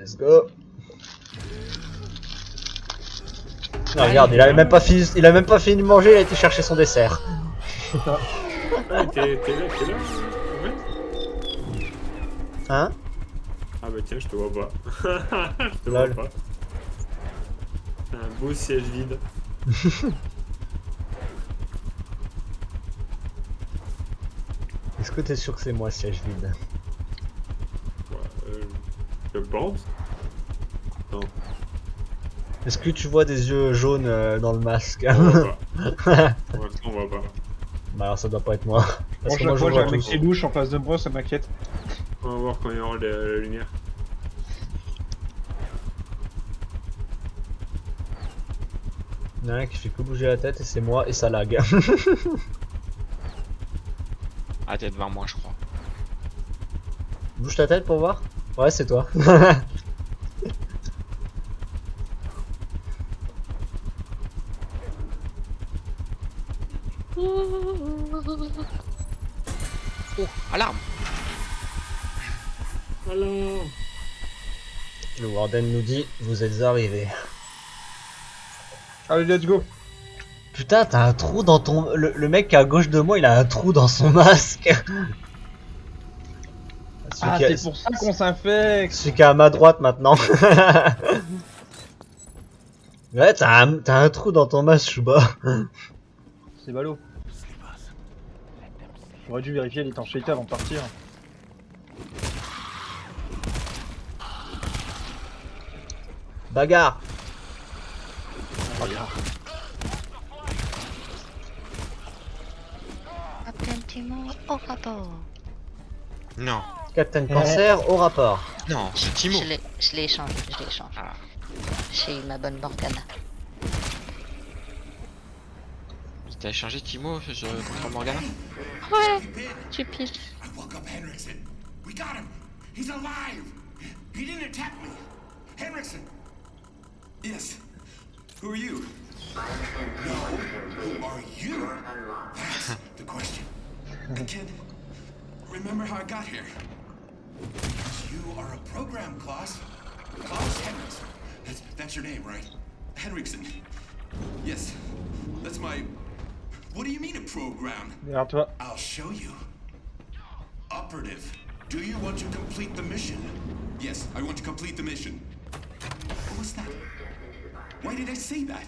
Let's go. Non, regarde, il a même pas fini de manger, il a été chercher son dessert. Ah, t'es là, en fait. Hein? Ah bah tiens, je te vois pas. Je te Lol. vois pas. T'as un beau siège vide. Est-ce que t'es sûr que c'est moi, siège vide? Ouais, je pense. Non, Est-ce que tu vois des yeux jaunes dans le masque? on voit pas. Pour l'instant, on voit pas. Bah alors ça doit pas être moi. Parce Bon, que chaque moi je fois, j'ai vois un mec tous. qui louche en face de moi, ça m'inquiète. On va voir quand il y aura la lumière. Il y en a un qui fait que bouger la tête et c'est moi et ça lag. Ah, t'es devant moi, je crois. Bouge ta tête pour voir? Ouais, c'est toi. Oh, alarme! Alors. Le Warden nous dit, vous êtes arrivés. Allez, let's go. Putain, t'as un trou dans ton... Le mec qui est à gauche de moi, il a un trou dans son masque. Ah, c'est pour ça qu'on s'infecte. Celui qui est à ma droite maintenant. Ouais, t'as un trou dans ton masque, Chouba. C'est ballot. J'aurais dû vérifier l'étanchéité avant de partir. Bagarre. Regarde. Captain Timo au rapport. Non, Captain Cancer au rapport. non, c'est Timo. Je l'ai échangé, Ah. J'ai eu ma bonne Morgana. T'as échangé Timo contre Morgana? Ouais, tu piges. I woke up Henriksen. We got him. He's alive. He didn't attack me. Henriksen. Yes. Who are you? No. Who are you? That's the question. Kid, remember how I got here? Because you are a program, Klaus. Klaus Henriksen. That's your name, right? Henriksen. Yes. That's my... What do you mean a program? Derrière toi. I'll show you. Operative, do you want to complete the mission? Yes, I want to complete the mission. What was that? Why did I say that?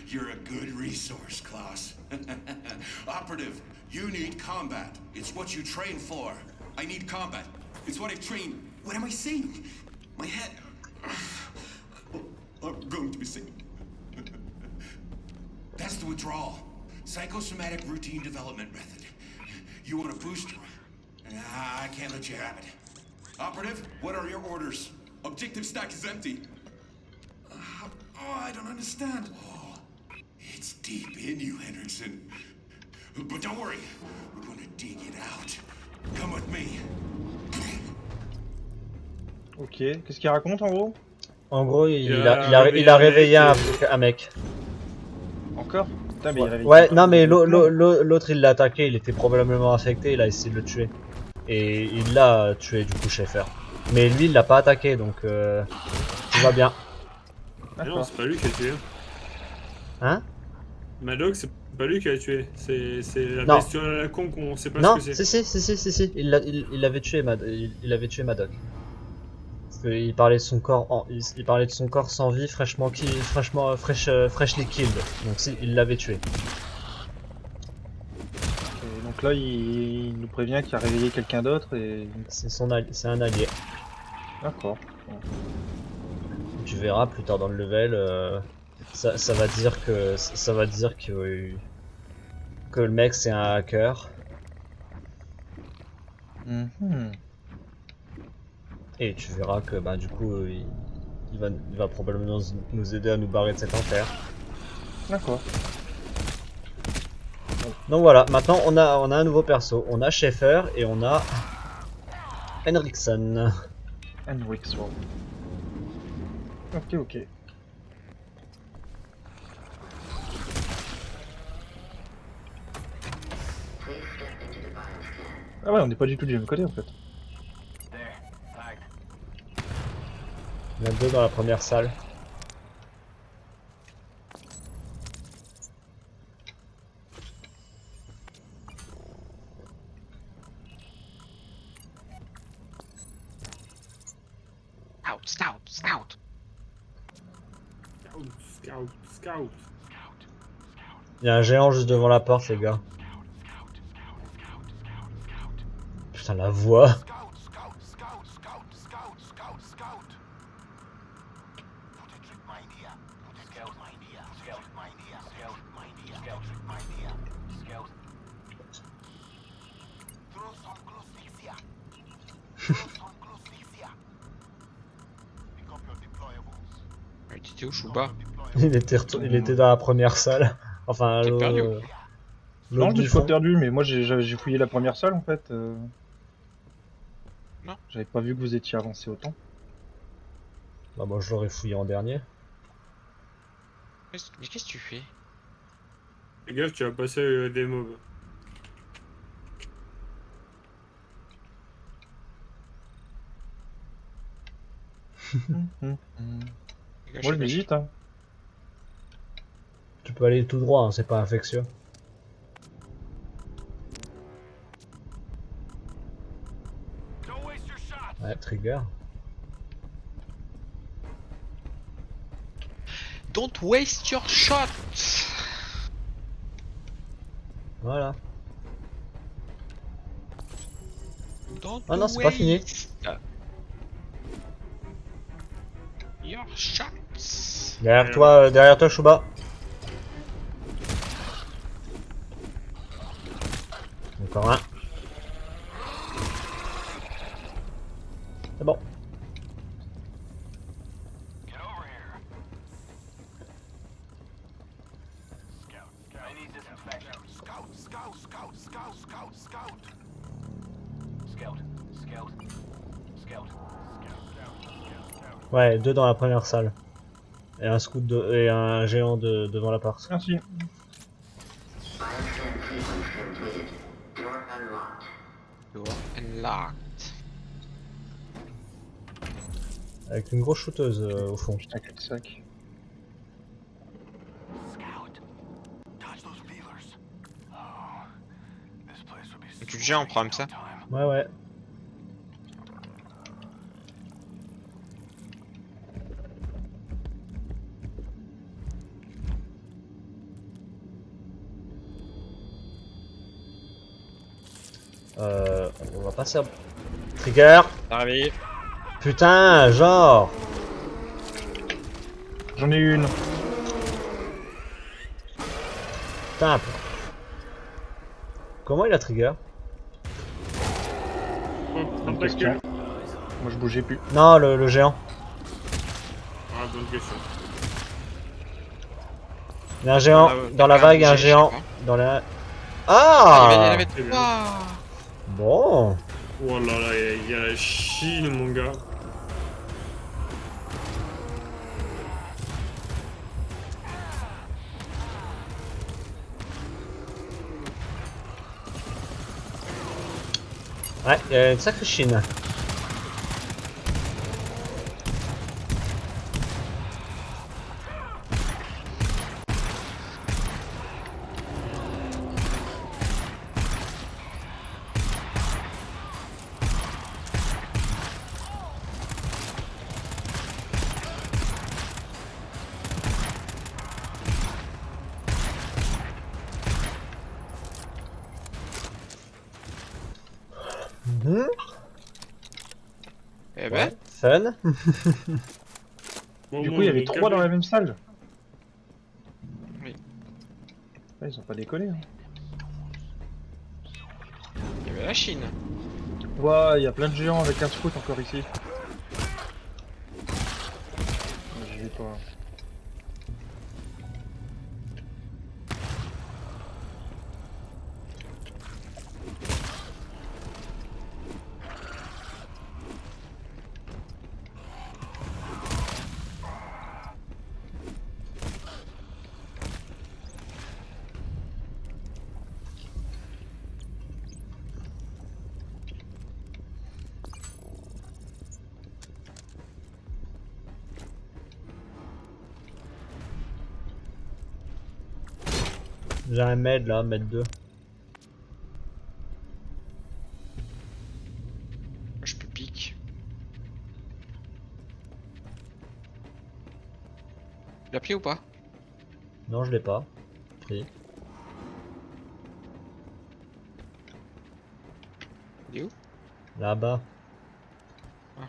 You're a good resource, Klaus. Operative, you need combat. It's what you train for. I need combat. It's what I've trained. What am I saying? My head... I'm going to be sick. That's the withdrawal. Psychosomatic routine development method. You want a booster? I can't let you have it. Operative, what are your orders? Objective stack is empty. I don't understand. Oh, it's deep in you, Henriksen. But don't worry, we're gonna dig it out. Come with me. Ok. Qu'est-ce qu'il raconte en gros? En gros, il réveillé a un réveillé mec, un mec. Encore? Putain, mais il réveille. Ouais, non mais l'autre il l'a attaqué, il était probablement affecté, il a essayé de le tuer. Et il l'a tué du coup, Schaeffer. Mais lui il l'a pas attaqué donc tout va bien. Mais non, c'est pas lui qui a tué. Hein? Madoc, c'est pas lui qui a tué. C'est la Non. bestiole à la con qu'on sait pas Non, ce que c'est. si, il l'avait tué, il avait tué Madoc. Parce qu'il parlait de son corps, il parlait de son corps sans vie, freshly killed. Donc si, il l'avait tué. Et donc là, il nous prévient qu'il a réveillé quelqu'un d'autre et... C'est un allié. D'accord. Tu verras plus tard dans le level, ça va dire que le mec c'est un hacker. Mhm. Et tu verras que bah du coup il va probablement nous aider à nous barrer de cet enfer. D'accord. Donc voilà, maintenant on a un nouveau perso. On a Schaeffer et on a Henriksen. Henriksen. Ok, ok. Ah ouais, on n'est pas du tout du même côté en fait. Il y en a deux dans la première salle. Scout, scout, scout. Scout, scout, scout. Il y a un géant juste devant la porte, les gars. Putain, la voix. T'étais où, Chouba? Il était dans la première salle. Enfin, T'es perdu ou? Non, l'autre je me du suis pas fond. perdu, mais moi j'ai fouillé la première salle en fait. Non. J'avais pas vu que vous étiez avancé autant. Bah, moi, je l'aurais fouillé en dernier. Mais qu'est-ce que tu fais? Fais gaffe, tu vas passer des mobs. Moi je sais pas. visite, hein. Tu peux aller tout droit, hein, c'est pas infectieux. Ouais, trigger. Don't waste your shot. Voilà. Don't Ah non, c'est pas fini. waste your shots. Derrière toi, Chouba. Encore un. C'est bon. Ouais, deux dans la première salle. Et un scout et un géant devant la porte. Merci. Door unlocked. Avec une grosse shooteuse au fond. Un cul-de-sac. Tu le gères en prime ça? Ouais, ouais. On va passer à... Trigger. Arrivé. Putain, genre. J'en ai une. Putain. Comment il a trigger? Bonne question. Moi je bougeais plus. Non, le géant. Ah, bonne question. Il y a un géant dans la vague, il y a un géant dans la... Ah! avait trois. Bon. Oh là là, il y a la Chine, mon gars. Ouais, il y a une sacrée Chine. Mhm. Eh ben, Fun. Bon, Du moi, coup il y on avait est trois dans la même salle. Oui. Ouais, ils ont pas décollé. Hein. il y avait la Chine. Ouah, il y a plein de géants avec un scout encore ici. J'y vais pas. J'ai un med là, med 2. Je peux pique. Tu l'as pris ou pas? Non, je l'ai pas. Pris. Il est où? Là-bas. Ah.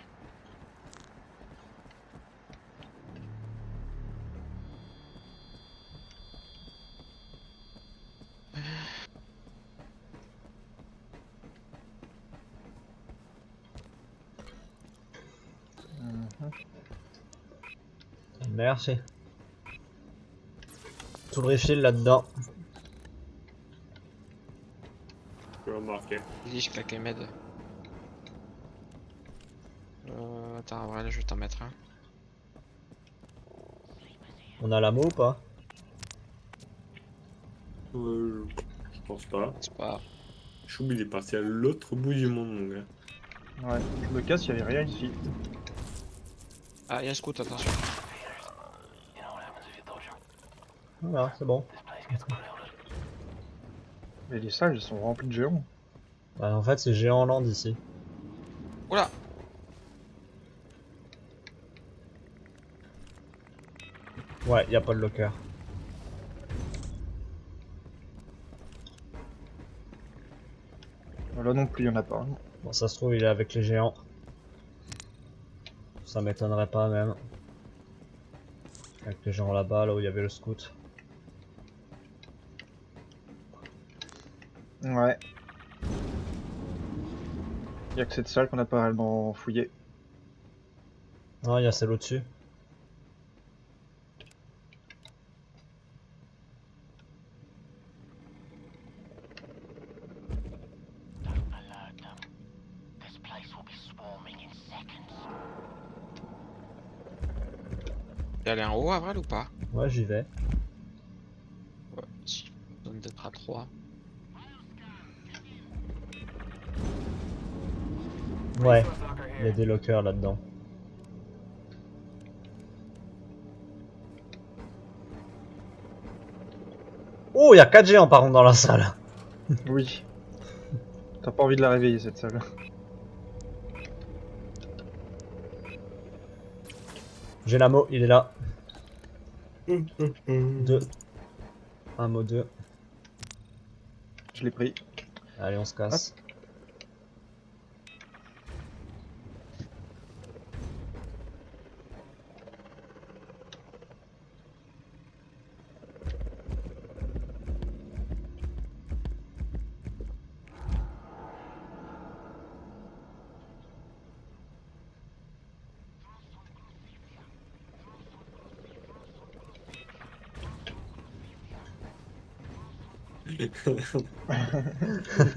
Merci. Tout le refill là-dedans. Je peux remarquer. Vas-y, je claque les meds. Attends, en vrai, là, je vais t'en mettre un. On a l'ammo ou pas? Je pense pas. C'est pas. Choub il est parti à l'autre bout du monde, mon gars. Ouais, je me casse, il y avait rien ici. Ah, il y a un scout, attention. Voilà, c'est bon. Mais les salles, elles sont remplies de géants. Bah, en fait, c'est géant land ici. Oula! Ouais, y a pas de locker. Là non plus, il y en a pas. Bon, ça se trouve, il est avec les géants. Ça m'étonnerait pas même. Avec les gens là-bas, là où il y avait le scout. Ouais. Il y a que cette salle qu'on a pas réellement fouillée. Non, il y a celle au-dessus. T'es allé en haut, Avril, ou pas? Ouais, j'y vais. Ouais, si. Zone d'être à 3. Ouais, il y a des lockers là-dedans. Oh, il y a 4 géants par contre dans la salle. Oui. T'as pas envie de la réveiller cette salle. J'ai l'ammo, il est là. 2. Ammo 2. Je l'ai pris. Allez, on se casse.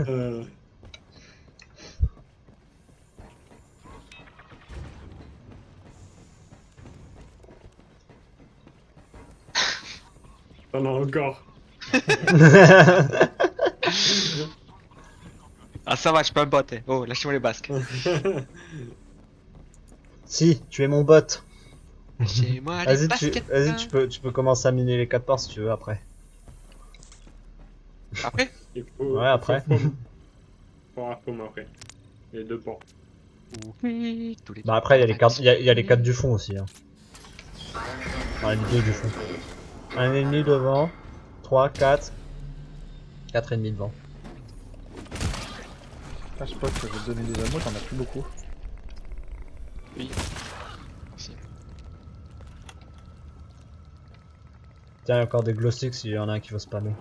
Euh, T'en as encore. Ah, ça va, je peux me botter. Oh, lâchez-moi les basques. Si, tu es mon bot. Lâchez-moi les Vas-y, baskets. tu peux commencer à miner les 4 ports si tu veux après. Après? Il faut, Ouais, après. Faut un paume après. Les deux ports. Oui, tous les Bah après, il y a les cartes. 4, il y a les 4 du fond aussi. Hein. Enfin, les 2 du fond. Un ennemi devant. 3, 4. 4 ennemis devant. Ah, Spot, je vais te donner des ammo, t'en as plus beaucoup. Oui. Merci. Tiens, il y a encore des glow sticks s'il y en a un qui veut spammer.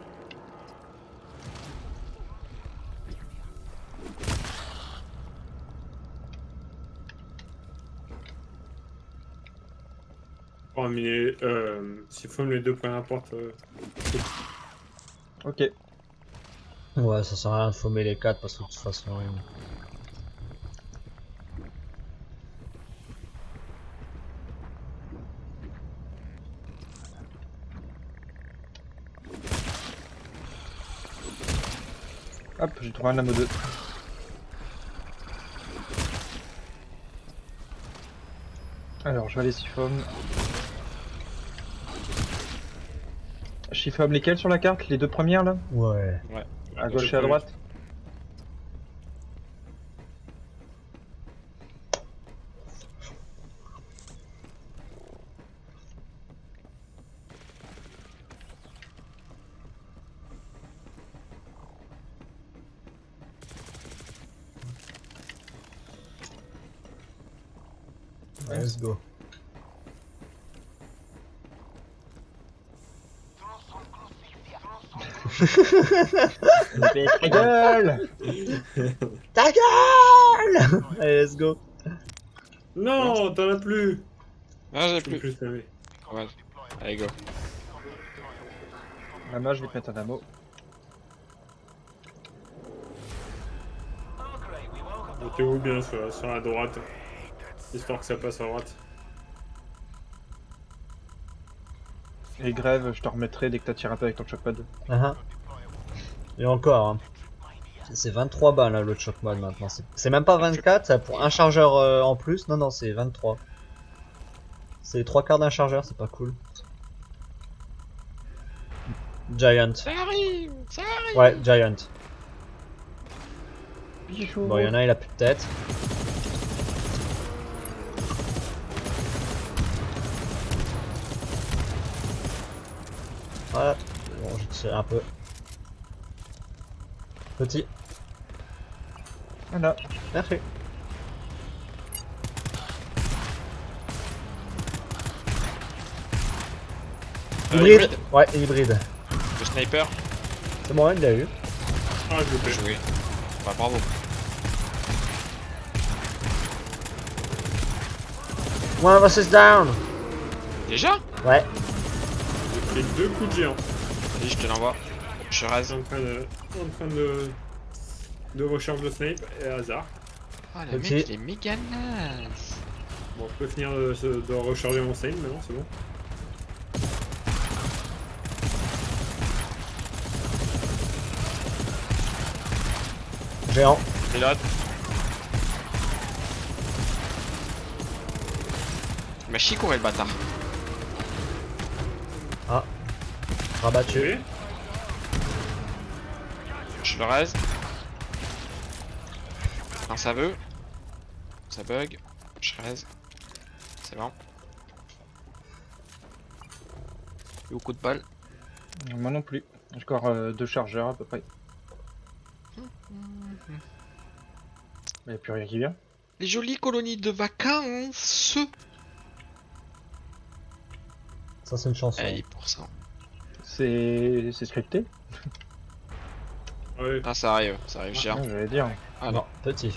Oh, mais s'il faut les deux premières portes. Ok. Ouais, ça sert à rien de faumer les 4 parce que de toute façon. Hop, j'ai trouvé un ammo 2. Alors, je vais aller siphon. Chiffable lesquels sur la carte? Les deux premières là? Ouais. À gauche et à droite? Let's go. Ta gueule! Ta gueule! Allez, let's go. Non, t'en as plus. Ah, j'ai Plus plus. spammer. Ouais. Allez, go. Là, je vais te mettre un ammo. Mettez-vous bien sur la droite. Histoire que ça passe à droite. Et grève, je te remettrai dès que t'as tiré un peu avec ton choc pad. Et encore, hein. C'est 23 balles là, l'autre Shockman maintenant. C'est même pas 24, ça pour un chargeur en plus. Non, non, c'est 23. C'est les 3 quarts d'un chargeur, c'est pas cool. Giant. Ça arrive. Ouais, Giant. Pichou. Bon, il y en a, il a plus de tête. Voilà. Bon, je tire un peu. Petit. Voilà. Merci. Hybride. Ouais, hybride. Le sniper. C'est bon, il l'a eu. Ah, je le Bien fais. joué. Bah, bravo. One of us is down. Déjà? Ouais. J'ai fait 2 coups de géant. Vas-y, je te l'envoie. Je rase. En train de recharge de snipe et hasard. Ah, le Ok. mec, il est méga naze. Bon, je peux finir de recharger mon snipe maintenant, c'est bon. Géant. Pilote. Il m'a chicoré le bâtard. Rabattu. Tué. Je le rase. Non, ça veut. Ça bug. Je rase. C'est bon. Beaucoup de balles. Moi non plus. J'ai encore 2 chargeurs à peu près. Il n'y a plus rien qui vient. Les jolies colonies de vacances. Ça, c'est une chanson. Allez, pour ça. C'est scripté? Ouais. Ah, ça arrive géant. Ouais, j'allais dire. Ah Non, non. petit.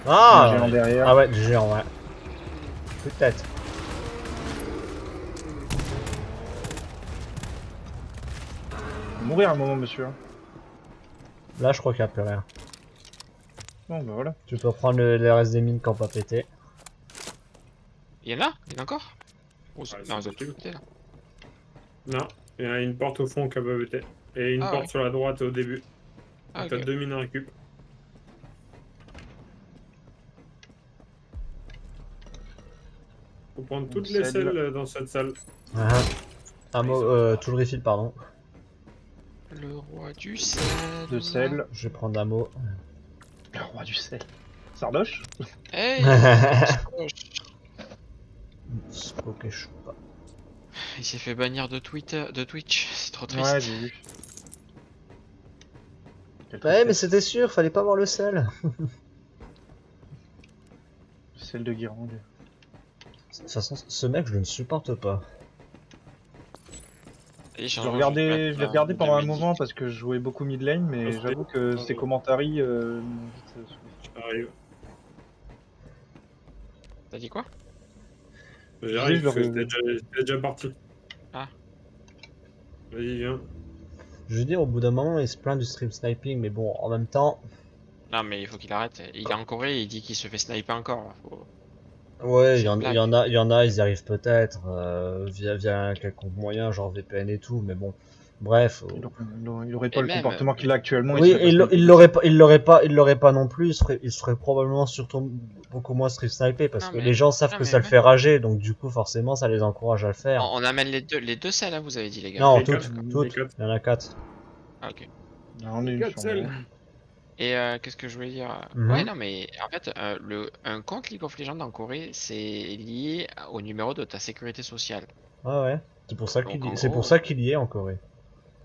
Un Ah géant derrière. Ah ouais, du géant, ouais. Peut-être. Mourir un moment, monsieur. Là, je crois qu'il n'y a plus rien. Bon, bah voilà. Tu peux prendre le reste des mines qui n'ont pas pété. Il y en a? Il y en a encore? Oh, Ah, non, c'est ils ont tout possible. pété là. Non, il y a une porte au fond qui a pas pété. Et une Ah, porte ouais. sur la droite au début. Ah, T'as ok. 2 mines à récup. Faut prendre toutes les Selle. selles dans cette salle. Ah. Un mot, tout le refill, pardon. Le roi du sel. De sel. Je vais prendre un mot. Le roi du sel. Sardoche? Hey. Ok, je sais pas. Il s'est fait bannir de Twitter, de Twitch. C'est trop triste. Ouais, j'ai vu. Quelle Ouais, mais tristesse. c'était sûr, fallait pas voir le sel. Sel de Guirande. De toute façon, ce mec, je le ne supporte pas. Et Je l'ai regardé pendant un moment parce que je jouais beaucoup mid lane, mais Parce que- j'avoue que ses commentaries m'ont vite saoulé. J'arrive. T'as dit quoi? J'arrive je parce que le- j'étais déjà parti. Ah. Vas-y, viens. Je veux dire, au bout d'un moment, il se plaint du stream sniping, mais bon, en même temps. Non, mais il faut qu'il arrête. Il est en Corée, il dit qu'il se fait sniper encore. Là. Faut... Ouais, C'est il y, une blague. y en a, ils y arrivent peut-être via quelconque moyen, genre VPN et tout, mais bon, Bref. Il aurait pas Et le même, comportement qu'il a actuellement. Oui, serait il pas il l'aurait pas non plus. Il serait probablement surtout beaucoup moins strip snipé parce Non, que mais- les gens savent non, que mais ça le ouais. fait rager, donc du coup forcément ça les encourage à le faire. On amène les deux selles, hein, vous avez dit, les gars. Non, Les toutes, quatre, les toutes. quatre. Il y en a 4. Ah, ok. On est une 4 sur selles. moi. Et qu'est-ce que je voulais dire? Mhm. Ouais, non, mais en fait, un compte League of Legends en Corée, c'est lié au numéro de ta sécurité sociale. Ah ouais. Donc, en C'est pour gros, ça qu'il y est en Corée.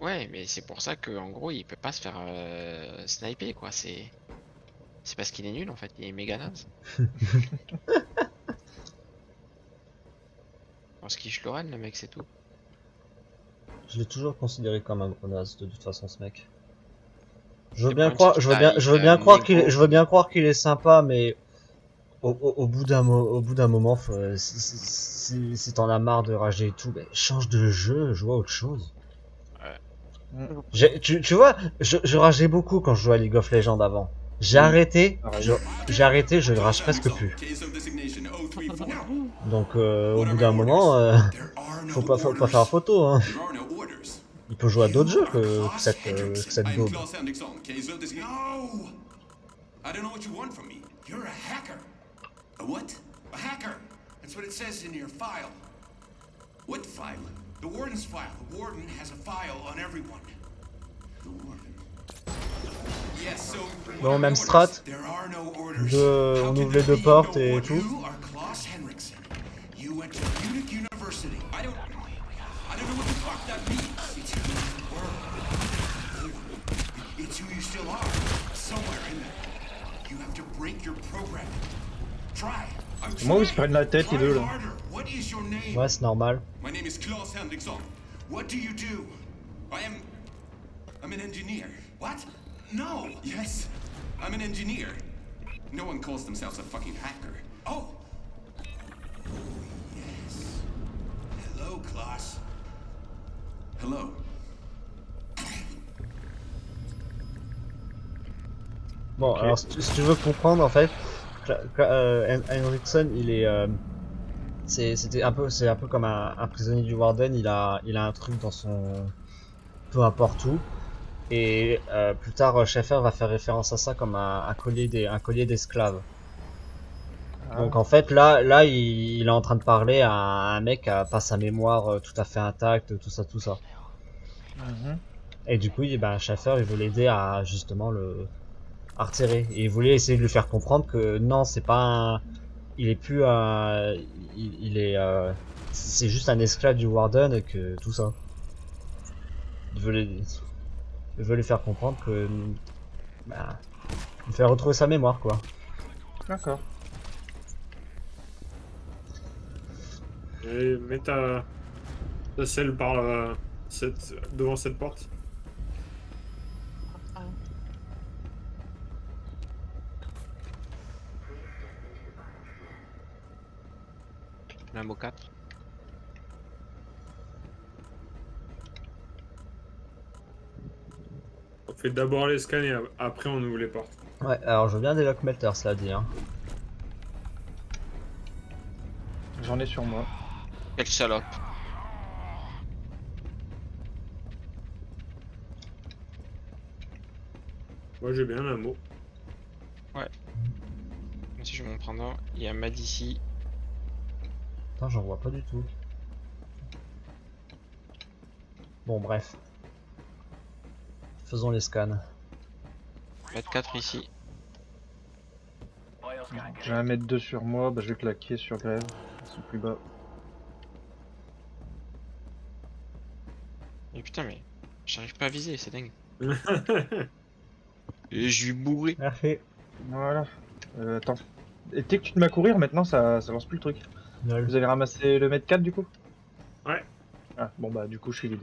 ouais, mais c'est pour ça qu'en gros, il peut pas se faire sniper, quoi. C'est parce qu'il est nul, en fait. Il est méga naze. Parce qu'il Lorraine, le mec, c'est tout. Je l'ai toujours considéré comme un gros naze de toute façon ce mec. Je veux Le bien problème, croire, c'est je veux qu'il bien a croire un qu'il ego. je veux bien croire qu'il est sympa, mais au bout d'un moment, si t'en as marre de rager et tout, ben, change de jeu, joue à autre chose. Ouais. Tu vois, je rageais beaucoup quand je jouais à League of Legends avant. J'ai arrêté, Pareil. je ne rage presque plus. Case of designation 034. Donc au bout d'un moment, There are no faut pas orders. faire photo. Hein. There are no orders. Il peut jouer à d'autres jeux que Klaus cette Hendrickson. I am daube. Klaus Hendrickson. Case of designation. No! I don't know what you want from me. You're a hacker. A what? A hacker. That's what it says in your file. What file? The warden's file. The warden has a file on everyone. The warden. Yes, so what Bon, are même the strat. orders? There are no orders. On How can ouvre les there deux be portes no et orders? tout. You are Klaus Hendrickson. You went to Munich University. I don't know what the fuck that means. It's who you were. It's who you still are. Somewhere in there. You have to break your program. Try. I'm Moi, ils se trying. prennent la tête, les Try deux, là. harder. What is your name? Ouais, c'est normal. My name is Klaus Hendrickson. What do you do? I'm an engineer. What? No. Yes. I'm an engineer. No one calls themselves a fucking hacker. Oh. Yes. Hello, Klaus. Hello. Bon, Ok. alors si tu veux comprendre, en fait, Henriksen, il est, c'est un peu comme un prisonnier du Warden. Il a un truc dans son, peu importe où. Et plus tard, Schaeffer va faire référence à ça comme un collier d'esclaves. Ah. Donc en fait, là, il est en train de parler à un mec qui a pas sa mémoire tout à fait intacte, tout ça. Mhm. Et du coup, Schaeffer, il veut l'aider à justement à retirer. Et il voulait essayer de lui faire comprendre que non, c'est pas un, il est plus un, il est, c'est juste un esclave du Warden et que tout ça. Il veut lui faire comprendre que, bah, il fait retrouver sa mémoire, quoi. D'accord. Et mets ta selle par devant cette porte. Lambo 4. On fait d'abord les scans et après on ouvre les portes. Ouais, alors je veux bien des lockmelters, cela dit, hein. J'en ai sur moi. Quelle salope. Moi j'ai bien un mot. Moi aussi, je vais m'en prendre un. Il y a Mad ici. Putain, j'en vois pas du tout. Bon, bref. Faisons les scans. Mad 4 ici. J'ai un mètre 2 sur moi, bah je vais claquer sur grève. C'est plus bas. Mais putain, mais j'arrive pas à viser, c'est dingue. Et je suis bourré. Merci. Voilà. Attends. Et dès que tu te mets à courir, maintenant ça lance plus le truc. Lol. Vous avez ramassé le mètre 4 du coup? Ouais. Ah, bon bah du coup je suis vide.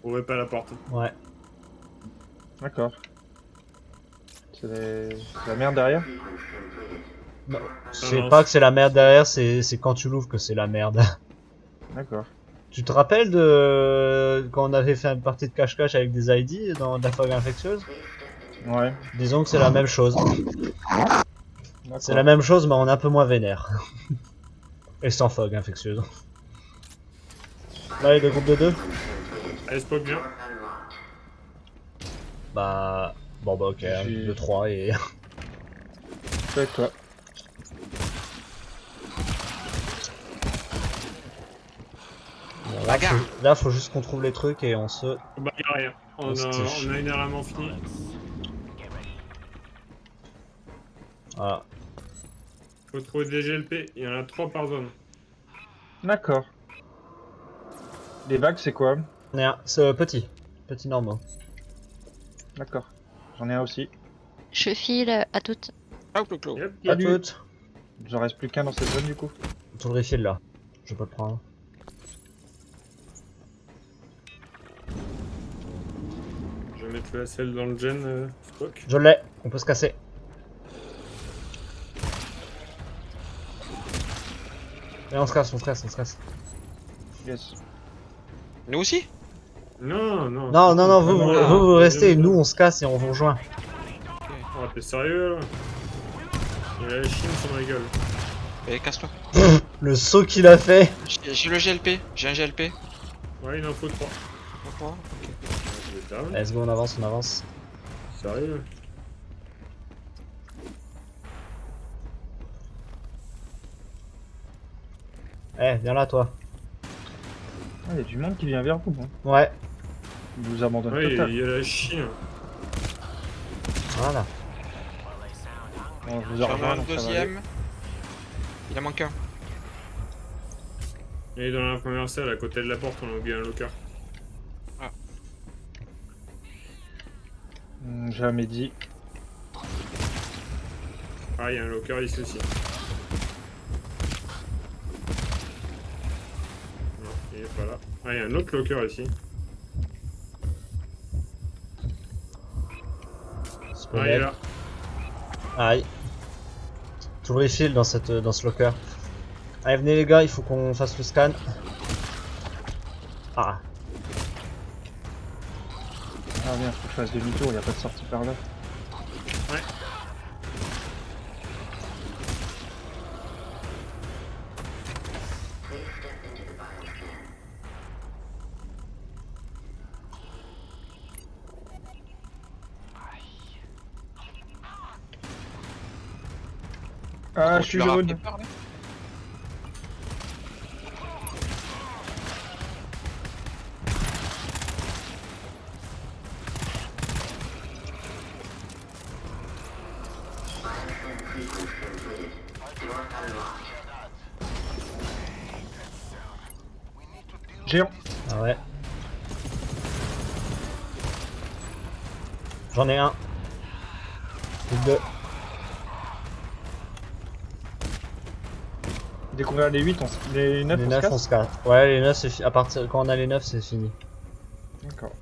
Ouvrez pas la porte. Ouais. D'accord. C'est la merde derrière? C'est pas que c'est la merde derrière, c'est quand tu l'ouvres que c'est la merde. D'accord. Tu te rappelles de quand on avait fait une partie de cache-cache avec des ID dans de la fog infectieuse? Ouais. Disons que c'est la même chose. D'accord. C'est la même chose, mais on est un peu moins vénère. Et sans fog infectieuse. Là, les deux groupes de 2? Allez, Spock, viens. Bah. Bon, bah, ok, un J'ai- groupe de 3 et. Je suis avec toi. Bon, là, faut juste qu'on trouve les trucs et on se. Bah, y'a rien. On On se tige. a énormément fini. Voilà. Faut trouver des GLP. Il y en a 3 par zone. D'accord. Les vagues, c'est quoi? On est un. C'est petit. Petit normaux. D'accord. J'en ai un aussi. Je file à toutes. Ah, clo. Yep, À salut. toutes. J'en reste plus qu'un dans cette zone du coup. Tout le refill là. Je peux le prendre. Je vais mettre la selle dans le gen, Spock. Je l'ai. On peut se casser. Et on se casse, on se casse, on se casse. Yes. Nous aussi? Non, Non, non. non, non, vous, non, vous, non, vous non, restez et non, nous non. on se casse et on vous rejoint. Oh, t'es sérieux là? Il a la Chine sur ma gueule. Eh, casse-toi. Le saut qu'il a fait. J'ai le GLP. J'ai un GLP. Ouais, il en faut 3. Pourquoi? Je vais down. Let's go, on avance, on avance. Sérieux? Eh, viens là toi. Ah, il y a du monde qui vient vers vous. Hein. Ouais, Ils nous abandonnent Ouais, total. il y a la Chine. voilà. Bon, je vous ai J'en ai rejoint, un donc ça va aller. deuxième. Il en manque un. Il est dans la première salle, à côté de la porte, on a oublié un locker. J'ai un Mehdi. Ah, il y a un locker ici aussi. Non, il est pas là. Ah, il y a un autre locker ici. Ah, il est là. Aïe. Tout le refill dans ce locker. Allez, venez les gars, il faut qu'on fasse le scan. Ah, Ah merde, faut que je fasse demi-tour, il n'y a pas de sortie par là. Ouais. Ah, Oh, je tu suis leur as jaune. fait peur, là? Géant. ah ouais. J'en ai un. Plus que deux. Dès qu'on a les 8, les 9, Les on 9 se on casse. se casse. Ouais, les 9 c'est fini. À partir quand on a les 9 c'est fini. D'accord.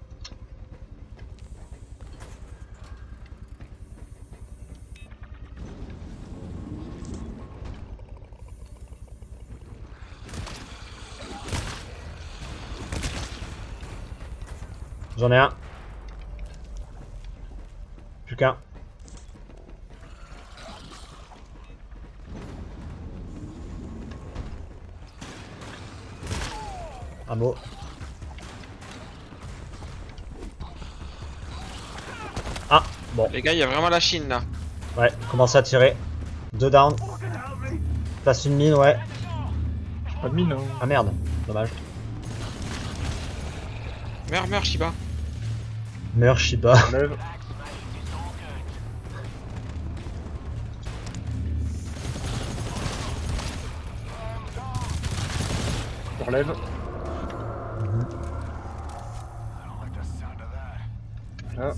J'en ai un. Plus qu'un. Un mot. Ah, bon. Les gars, il y a vraiment la Chine là. Ouais, commence à tirer. 2 down. Place une mine, ouais. Pas de mine, hein. Ah merde, dommage. Meurs, Shiba. Meurs Shiba. On lève. On relève. Là.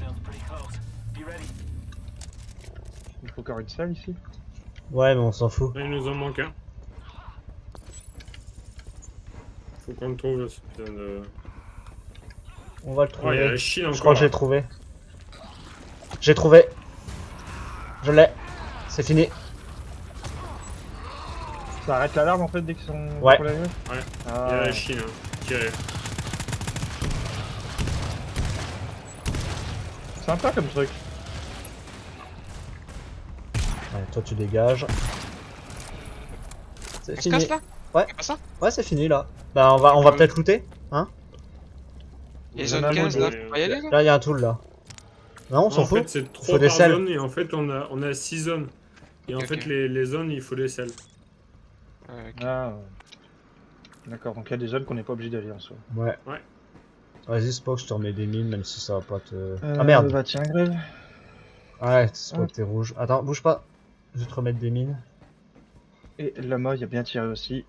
Il faut encore une salle ici. Ouais, mais on s'en fout. Là, il nous en manque un. Faut qu'on le trouve, ce putain de... On va le Oh, il y a trouver. la Chine encore. Je crois que j'ai là. trouvé. J'ai trouvé. Je l'ai. C'est fini. Ça arrête l'alarme en fait dès qu'ils sont Ouais. pour la grève. Ouais. Ah, Il y a la Chine, hein. Tirez. sympa comme truc. Allez, toi tu dégages. C'est On se fini. casse là Ouais. C'est pas ça Ouais, c'est fini là. Bah, on va peut-être looter. Hein? Et Vous zone en avez 15 là, deux. faut pas y aller là Là, il y a un tool là. Non, on s'en En fout. fait, c'est Faut 3 des par selles. zone et en fait, on a 6 zones. Et en Ok, fait, ok. les zones, il faut des selles. Ok. Ah. D'accord, donc il y a des zones qu'on n'est pas obligé d'aller en soi. Ouais. Ouais. Vas-y, Spock, je te remets des mines, même si ça va pas te. Ah merde! Bah tiens, grève. Ouais, Spock, t'es rouge. Attends, bouge pas. Je vais te remettre des mines. Et Lama, il a bien tiré aussi.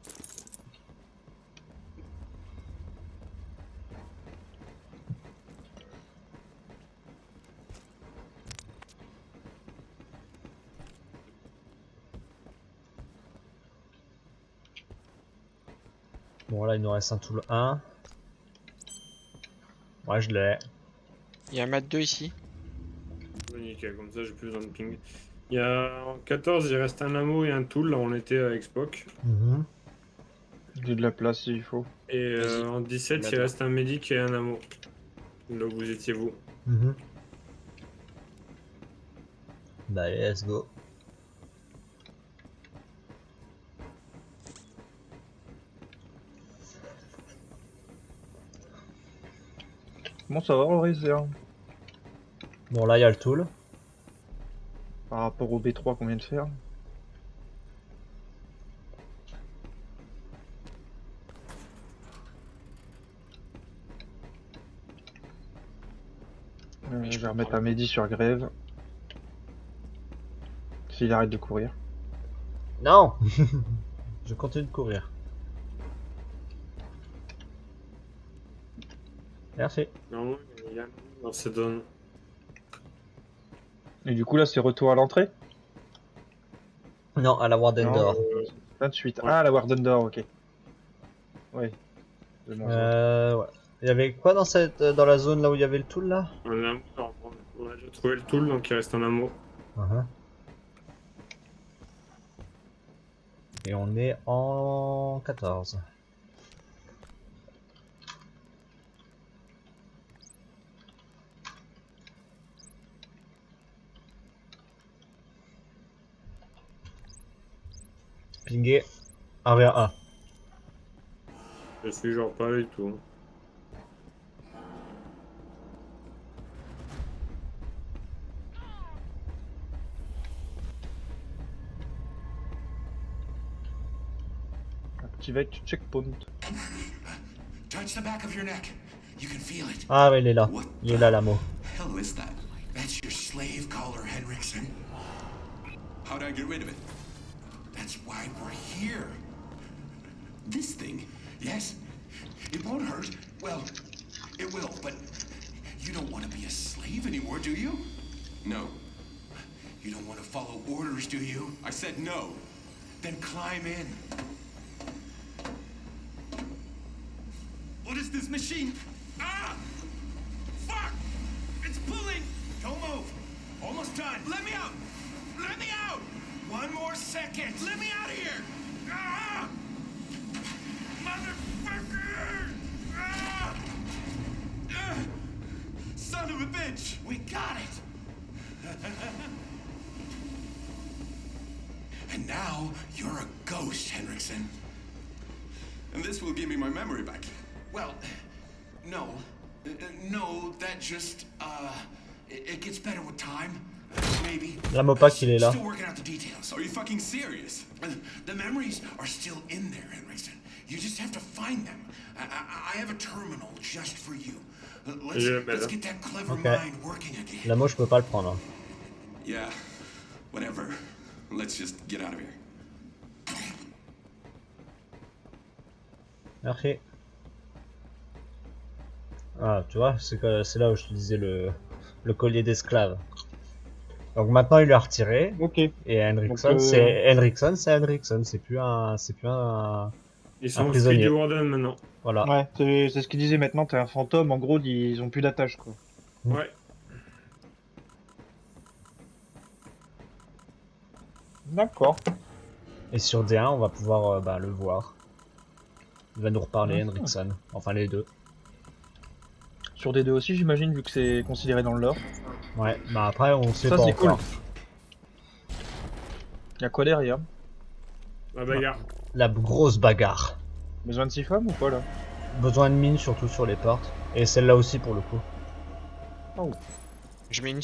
Bon, là, il nous reste un tool 1. Ouais, je l'ai. Il y a un mat 2 ici. Ouais, nickel, comme ça, j'ai plus besoin de ping. Il y a en 14, il reste un ammo et un tool. Là, on était avec Spock. Mhm. J'ai de la place s'il faut. Et Vas-y. en 17, il Là-dedans. reste un médic et un ammo. Là où vous étiez vous. Mhm. Bah, allez, let's go. Bon, ça va, Horace, Bon, là, il y a le tool. par rapport au B3 qu'on vient de faire. Oui, Je je vais remettre comprends. un Mehdi sur grève. S'il arrête de courir. Non! Je continue de courir. Merci. Normalement, il y a un ammo dans cette zone. Et du coup, là, c'est retour à l'entrée? Non, à la Warden Non, d'or. 28. Ouais. Ah, la Warden d'or, ok. Oui. C'est bon, je vois. Ouais. Il y avait quoi dans cette, dans la zone là où il y avait le tool là? Un ammo, normalement. On a déjà trouvé le tool, donc il reste un ammo. Mhm. Et on est en 14. Pingé. 1 vers 1. Je suis genre pas du tout. Activate checkpoint. Touch the back of your neck. You can feel it. Ah, ouais, il est là. What Il est là, l'amo. hell is that? That's your slave collar, Henriksen. How'd I get rid of it? That's why we're here. This thing, yes? It won't hurt. Well, it will, but you don't want to be a slave anymore, do you? No. You don't want to follow orders, do you? I said no. Then climb in. What is this machine? Ah! Fuck! It's pulling! Don't move! Almost done! Let me out! Let me out! One more second! Let me out of here! Ah! Motherfucker! Ah! Son of a bitch! We got it! And now you're a ghost, Henriksen. And this will give me my memory back. Well, no. No, that just, it gets better with time. Maybe. L'amo pack, il est là. Still working out the details. Are you fucking serious? The memories are still in there, Henriksen. You just have to find them. I have a terminal just for you. Let's get that clever Okay. mind working again. L'amo, je peux pas le prendre. Hein. Yeah, whatever. Let's just get out of here. Merci. Ah, tu vois, c'est là où je te disais le collier d'esclave. Donc maintenant il lui a retiré. Ok. Et Henriksen, Donc, c'est Henriksen, c'est plus un Ils sont free prisonnier. du Warden maintenant. Voilà. Ouais, c'est ce qu'il disait maintenant, t'es un fantôme, en gros, ils ont plus d'attache, quoi. Ouais. D'accord. Et sur D1, on va pouvoir le voir. Il va nous reparler, Ah. Henriksen. Enfin, les deux. Sur D2 aussi, j'imagine, vu que c'est considéré dans le lore. Ouais, bah après, on sait Ça, pas c'est cool. encore. Y'a quoi derrière? La bagarre. La grosse bagarre. Besoin de 6 femmes ou pas là? Besoin de mines, surtout sur les portes. Et celle-là aussi, pour le coup. Je mets une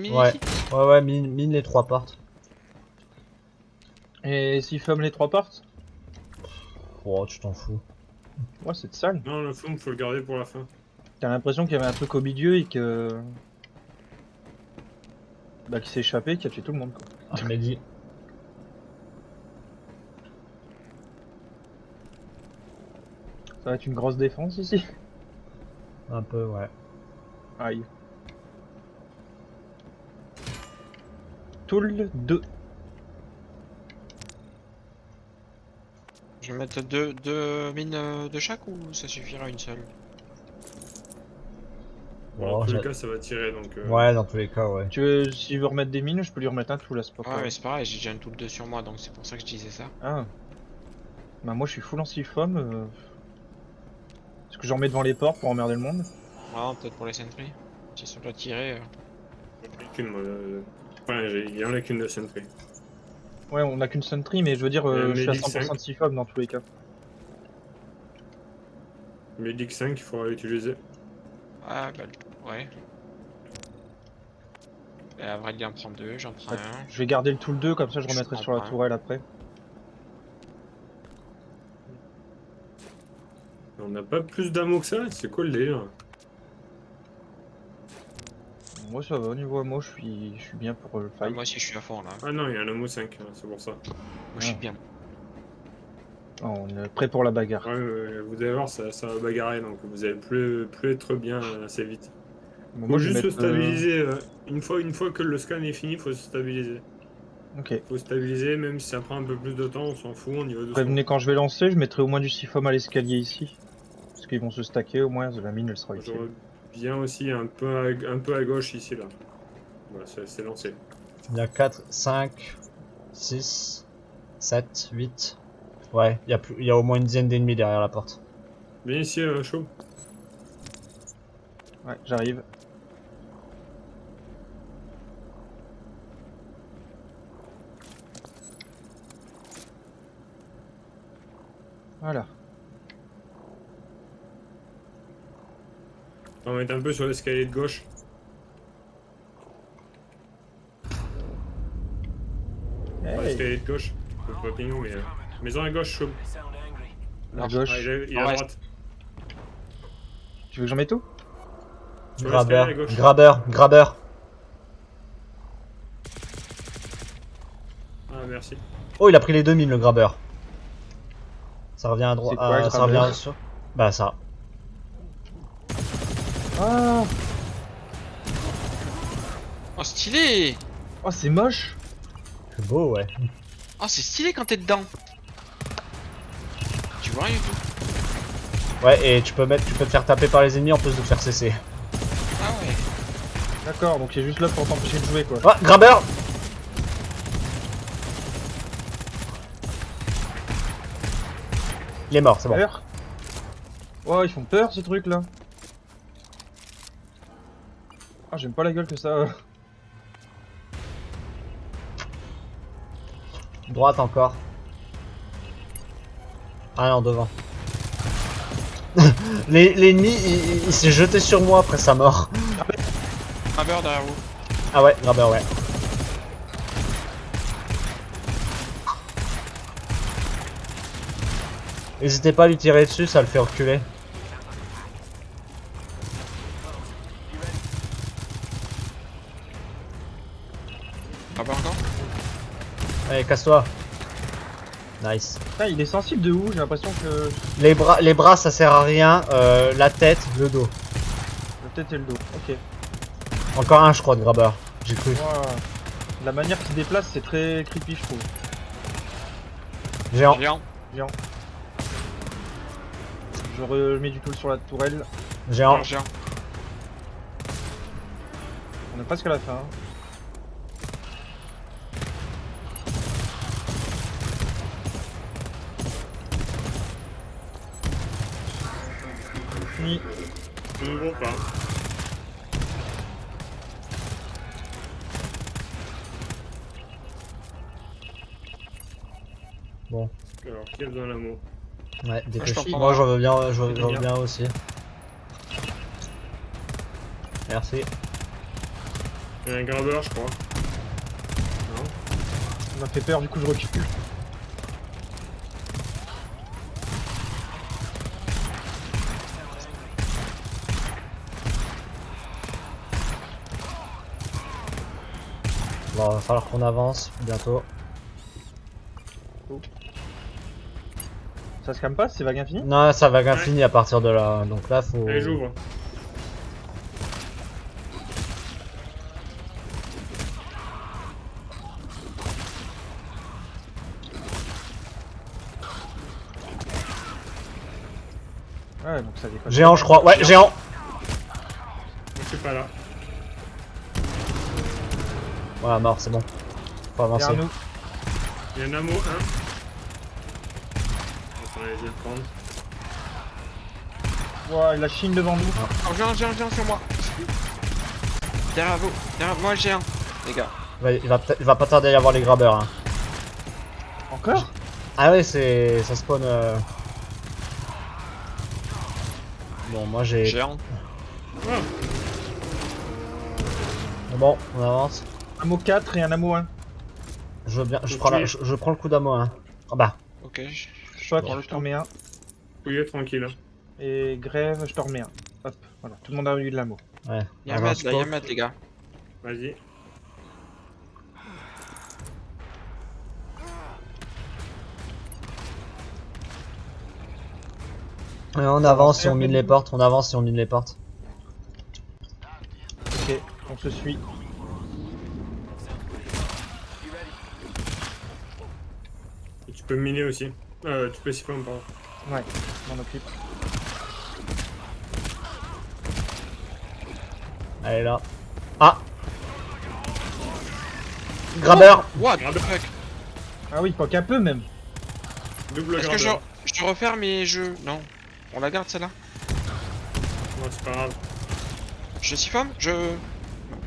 mine Ouais. ici. Ouais, mine les 3 portes. Et 6 femmes les 3 parts? Oh, tu t'en fous. Ouais, c'est sale. Non, le fond, faut le garder pour la fin. T'as l'impression qu'il y avait un truc au milieu et que. Bah, qui s'est échappé, qui a tué tout le monde quoi. Ah, mais dis. Ça va être une grosse défense ici. Un peu, ouais. Aïe. Tool 2. Je vais mettre deux mines de chaque ou ça suffira une seule? Bon, Oh, dans tous les j'ai- cas, ça va tirer donc. Ouais, dans tous les cas, ouais. Tu veux, si je veux remettre des mines, je peux lui remettre un tool là, c'est pas Ouais, grave. mais c'est pareil, j'ai déjà une tool 2 sur moi donc c'est pour ça que je disais ça. Ah. Bah, moi je suis full en 6 femmes. Est-ce que j'en mets devant les portes pour emmerder le monde? Ah, peut-être pour les sentries. Si ça doit tirer. J'en ai qu'une, moi. Enfin, il y en a qu'une de sentry. Ouais, on a qu'une sentry, mais je veux dire, je suis à 100% de 6 femmes dans tous les cas. Medic 5, il faudra l'utiliser. Ah, bah, ouais. Et après, il en prend deux, j'en prends Ouais. un. Je vais garder le tool 2, comme ça je Je remettrai prends sur la pas. tourelle après. On n'a pas plus d'ammo que ça, c'est quoi le délire? Moi ça va, au niveau moi je suis bien pour le Ah, fight. moi aussi, je suis à fond là. Ah non, il y a un ammo 5, hein, c'est pour ça. Moi, je suis Ah. bien. Oh, on est prêt pour la bagarre. Ouais, vous allez voir, ça va bagarrer, donc vous allez plus être bien assez vite. Bon, Faut moi je juste vais se mettre, stabiliser. Une fois que le scan est fini, faut se stabiliser. Ok. Faut stabiliser, même si ça prend un peu plus de temps, on s'en fout, on y va doucement. Prévenez quand je vais lancer, je mettrai au moins du 6 femmes à l'escalier ici. Parce qu'ils vont se stacker, au moins la mine elle sera utile. J'aurais bien aussi un peu à gauche ici, là. Voilà, c'est lancé. Il y a 4, 5, 6, 7, 8. Ouais, il y a au moins une dizaine d'ennemis derrière la porte. Viens ici, chaud. Ouais, j'arrive. Voilà. On va mettre un peu sur l'escalier de gauche. Pas Hey, l'escalier de gauche. Faut pas pignon, mais. Maison à gauche, chaud. à gauche. Ah, il est à Ouais. droite. Tu veux que j'en mette tout? Sur l'escalier à gauche. Grabber. Ah, merci. Oh, il a pris les 2 mines, le grabber. Ça revient à droite. C'est quoi, le Ça revient grabber sur. Bah, ça. Ah, Oh, stylé! oh c'est moche. C'est beau, ouais. Oh, c'est stylé quand t'es dedans! Tu vois rien du tout. Ouais, et tu peux te faire taper par les ennemis en plus de te faire cesser. Ah ouais. D'accord, donc il est juste là pour t'empêcher de jouer quoi. Ouais, grabber. Il est mort, c'est bon. Peur. Oh, ils font peur ces trucs là. Ah, j'aime pas la gueule que ça. Droite encore. Ah non, devant. L'ennemi, il s'est jeté sur moi après sa mort. Grabber derrière vous. Ah ouais, grabber, ouais. N'hésitez pas à lui tirer dessus, ça le fait reculer. Grabber encore? Allez, casse-toi. Nice. Putain, il est sensible de où? J'ai l'impression que Les bras, ça sert à rien. La tête, le dos. la tête et le dos. Ok. Encore un, je crois, de grabber. J'ai cru. Ouah. La manière qu'il se déplace, c'est très creepy, je trouve. Géant. Géant. Géant. Je remets du tool sur la tourelle. Géant. Géant. On est presque à la fin. Hein. fini. On ne voit pas. Bon. Alors, qui a besoin d'amour? Ouais, je dépêche. t'en prends Moi un. j'en veux bien, je Je veux veux bien. bien aussi. Merci. Il y a un graveur, je crois. Non? Ça m'a fait peur, du coup je recule. Bon, va falloir qu'on avance bientôt. Ça se calme pas, c'est vague infini? Non, ça va Ouais. fini à partir de là. Donc là, faut. Allez, j'ouvre. Ouais, donc ça déconne. Géant, je crois. Ouais, géant. Je suis pas là. Voilà, mort, c'est bon. Faut avancer. Derrière nous. Il y a un amour 1. Attendez, je vais le prendre. Ouah, la Chine devant nous. Oh, viens sur moi. Derrière vous. Derrière moi, j'ai un. Les gars. Il va pas tarder à y avoir les grabbeurs. Hein. Encore? Ah ouais, ça spawn. Bon, moi j'ai. Géant. Ah, Bon, on avance. Amo 4 et un Amo 1. Je veux bien. Je Faut prends, tuer. je prends le coup d'ammo. Hein. Ah bah. Ok. Choc, prends le je t'en mets un. fouillez tranquille. Et grève, je t'en remets un. Hop, voilà. Tout le monde a eu de l'amo. Ouais. Y'a un dans mètre là, y'a un scope. mètre, les gars. Vas-y. Ouais, on avance et on mine les portes. On avance et on mine les portes. Ok, on se suit. Et tu peux miner aussi. Tu peux siphon, pardon. Ouais, je m'en occupe. Allez là. Ah. Grabbeur. What the fuck? Ah oui, pas qu'un peu même. Double Est-ce que graveur. je referme et je. Non. On la garde celle-là? Non, c'est pas grave. Je siphonne? Je.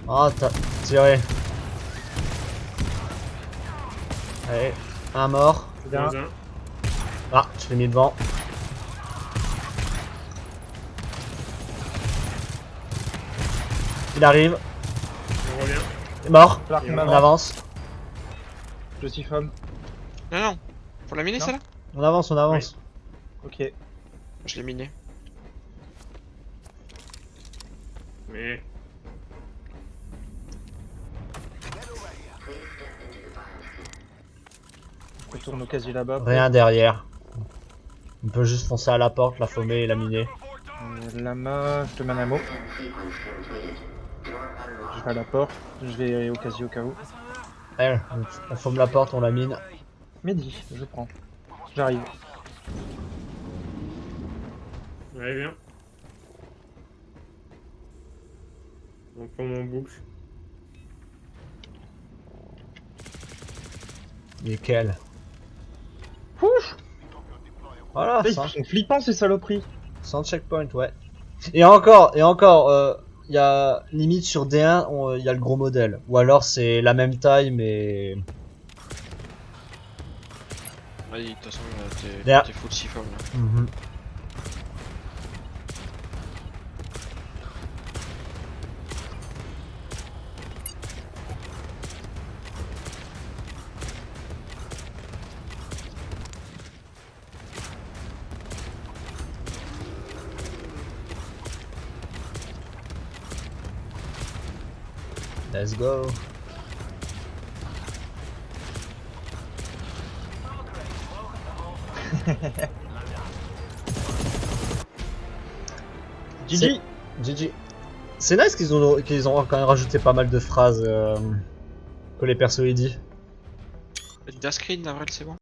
Ah, t'as tiré. Allez. Un mort. Bien. Moins un. Ah, je l'ai mis devant. Il arrive. On revient. Il est mort. Falloir qu'on On On avance. avance. Je siphonne. Non, non. Faut la miner Non. celle-là? On avance, on avance. Ok. Je l'ai miné. Mais. Je retourne au casier là-bas. Rien derrière. On peut juste foncer à la porte, la faumer et la miner. Lama, je te mets un ammo. Je vais à la porte. Je vais au casier au cas où. Elle, on faume la porte, on la mine. Mehdi, je prends. J'arrive. Allez, viens. On prend mon boucle. Nickel. Ouf. Voilà, Ils sans, sont flippants ces saloperies. sans checkpoint, ouais. Et encore, il y a limite sur D1, il y a le gros modèle. Ou alors c'est la même taille, mais. Vas-y, de toute façon, Derrière. t'es full siphon là. Mhm. Let's go. Gigi. GG. C'est nice qu'ils ont quand même rajouté pas mal de phrases que les persos aient dit. Dash screen, Avril, c'est bon?